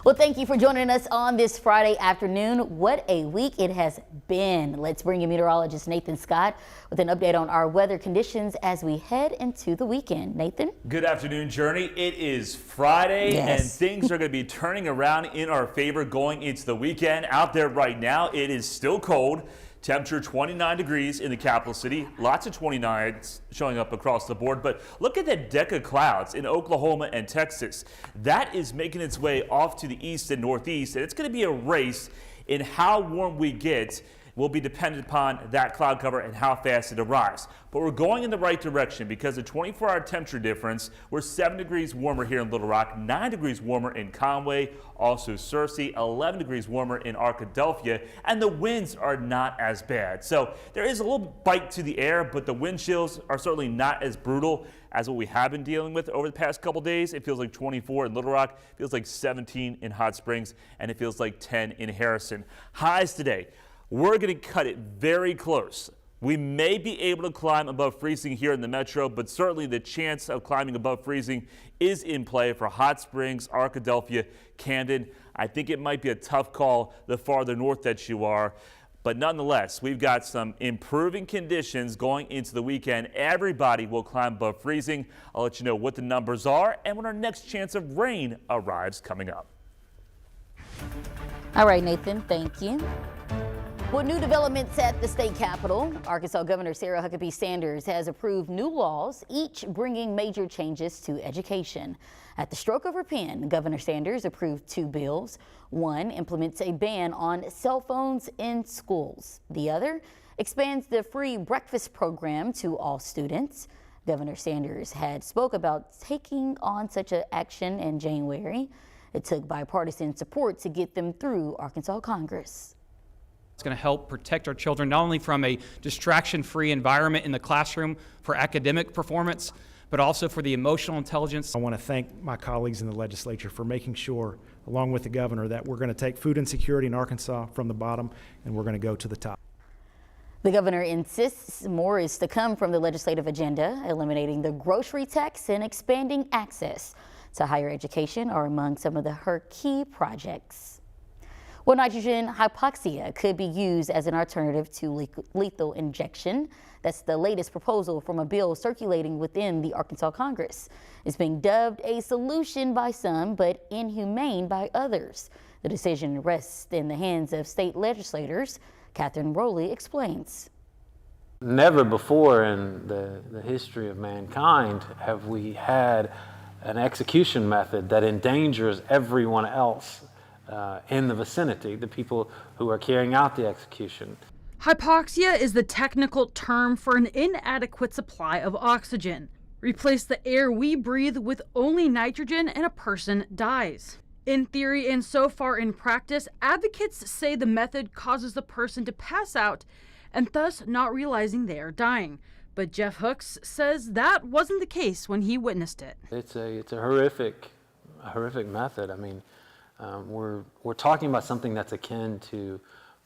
Well, thank you for joining us on this Friday afternoon. What a week it has been. Let's bring you meteorologist Nathan Scott with an update on our weather conditions as we head into the weekend. Nathan? Good afternoon, Jurnee. It is Friday, Yes. and things are going to be turning around in our favor going into the weekend. Out there right now, it is still cold. Temperature 29 degrees in the capital city. Lots of 29s showing up across the board. But look at that deck of clouds in Oklahoma and Texas. That is making its way off to the east and northeast. And it's going to be a race in how warm we get. Will be dependent upon that cloud cover and how fast it arrives. But we're going in the right direction because the 24-hour temperature difference, we're 7 degrees warmer here in Little Rock, 9 degrees warmer in Conway, also Searcy, 11 degrees warmer in Arkadelphia, and the winds are not as bad. So there is a little bite to the air, but the wind chills are certainly not as brutal as what we have been dealing with over the past couple days. It feels like 24 in Little Rock, feels like 17 in Hot Springs, and it feels like 10 in Harrison. Highs today. We're going to cut it very close. We may be able to climb above freezing here in the metro, but certainly the chance of climbing above freezing is in play for Hot Springs, Arkadelphia, Camden. I think it might be a tough call the farther north that you are, but nonetheless, we've got some improving conditions going into the weekend. Everybody will climb above freezing. I'll let you know what the numbers are and when our next chance of rain arrives coming up. All right, Nathan, thank you. Well, new developments at the state capitol. Arkansas Governor Sarah Huckabee Sanders has approved new laws, each bringing major changes to education. At the stroke of her pen, Governor Sanders approved 2 bills. One implements a ban on cell phones in schools. The other expands the free breakfast program to all students. Governor Sanders had spoke about taking on such an action in January. It took bipartisan support to get them through Arkansas Congress. It's going to help protect our children not only from a distraction-free environment in the classroom for academic performance, but also for the emotional intelligence. I want to thank my colleagues in the legislature for making sure, along with the governor, that we're going to take food insecurity in Arkansas from the bottom and we're going to go to the top. The governor insists more is to come from the legislative agenda. Eliminating the grocery tax and expanding access to higher education are among some of her key projects. Well, nitrogen hypoxia could be used as an alternative to lethal injection. That's the latest proposal from a bill circulating within the Arkansas Congress. It's being dubbed a solution by some, but inhumane by others. The decision rests in the hands of state legislators. Catherine Rowley explains. Never before in the history of mankind have we had an execution method that endangers everyone else in the vicinity, the people who are carrying out the execution. Hypoxia is the technical term for an inadequate supply of oxygen. Replace the air we breathe with only nitrogen and a person dies. In theory and so far in practice, advocates say the method causes the person to pass out and thus not realizing they are dying. But Jeff Hooks says that wasn't the case when he witnessed it. It's a horrific method. I mean, we're talking about something that's akin to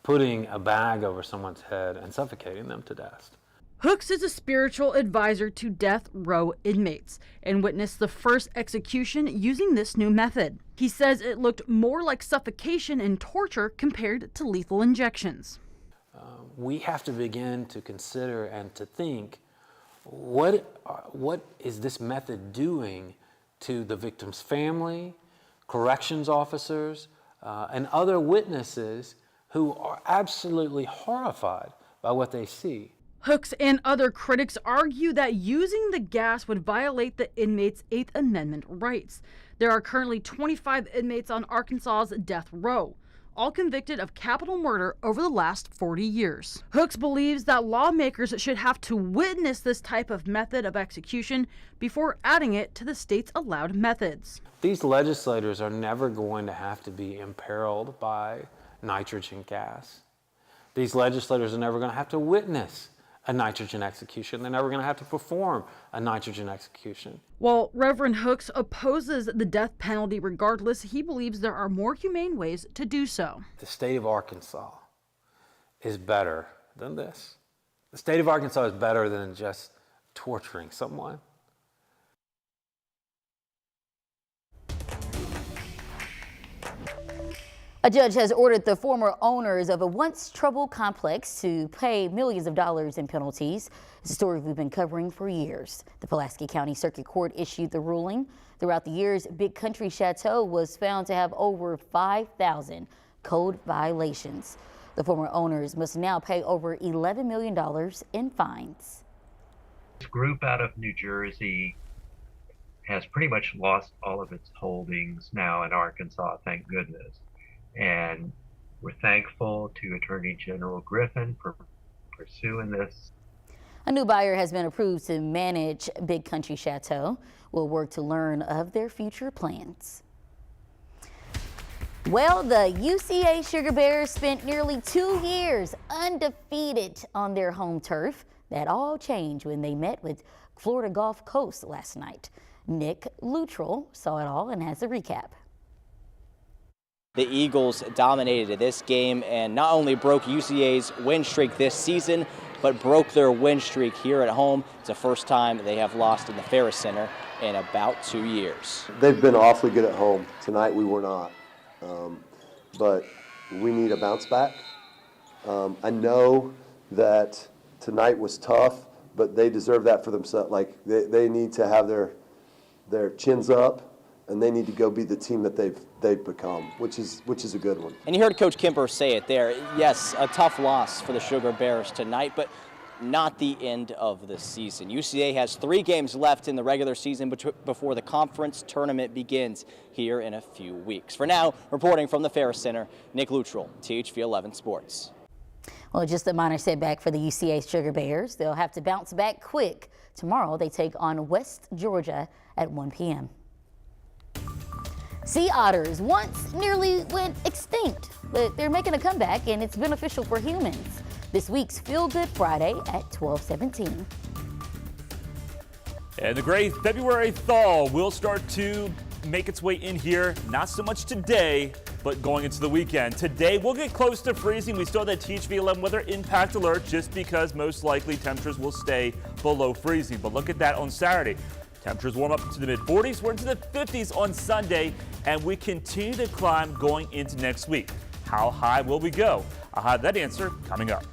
putting a bag over someone's head and suffocating them to death. Hooks is a spiritual advisor to death row inmates and witnessed the first execution using this new method. He says it looked more like suffocation and torture compared to lethal injections. We have to begin to consider and to think, what is this method doing to the victim's family, corrections officers, and other witnesses who are absolutely horrified by what they see. Hooks and other critics argue that using the gas would violate the inmates' 8th Amendment rights. There are currently 25 inmates on Arkansas's death row, all convicted of capital murder over the last 40 years. Hooks believes that lawmakers should have to witness this type of method of execution before adding it to the state's allowed methods. These legislators are never going to have to be imperiled by nitrogen gas. These legislators are never going to have to witness a nitrogen execution. They're never going to have to perform a nitrogen execution. While Reverend Hooks opposes the death penalty regardless, he believes there are more humane ways to do so. The state of Arkansas is better than this. The state of Arkansas is better than just torturing someone. A judge has ordered the former owners of a once troubled complex to pay millions of dollars in penalties. It's a story we've been covering for years. The Pulaski County Circuit Court issued the ruling. Throughout the years, Big Country Chateau was found to have over 5,000 code violations. The former owners must now pay over $11 million in fines. This group out of New Jersey has pretty much lost all of its holdings now in Arkansas, thank goodness. And we're thankful to Attorney General Griffin for pursuing this. A new buyer has been approved to manage Big Country Chateau. We'll work to learn of their future plans. Well, the UCA Sugar Bears spent nearly 2 years undefeated on their home turf. That all changed when they met with Florida Gulf Coast last night. Nick Luttrell saw it all and has a recap. The Eagles dominated this game and not only broke UCA's win streak this season, but broke their win streak here at home. It's the first time they have lost in the Ferris Center in about 2 years. They've been awfully good at home. Tonight we were not, but we need a bounce back. I know that tonight was tough, but they deserve that for themselves. Like they need to have their chins up, and they need to go be the team that they've become, which is a good one. And you heard Coach Kemper say it there. Yes, a tough loss for the Sugar Bears tonight, but not the end of the season. UCA has 3 games left in the regular season before the conference tournament begins here in a few weeks. For now, reporting from the Ferris Center, Nick Luttrell, THV 11 Sports. Well, just a minor setback for the UCA Sugar Bears. They'll have to bounce back quick. Tomorrow they take on West Georgia at 1 p.m. Sea otters once nearly went extinct, but they're making a comeback and it's beneficial for humans. This week's Feelgood Friday at 12:17. And the great February thaw will start to make its way in here, not so much today, but going into the weekend. Today we'll get close to freezing. We still have that THV 11 weather impact alert just because most likely temperatures will stay below freezing. But look at that on Saturday. Temperatures warm up to the mid-40s. We're into the 50s on Sunday, and we continue to climb going into next week. How high will we go? I'll have that answer coming up.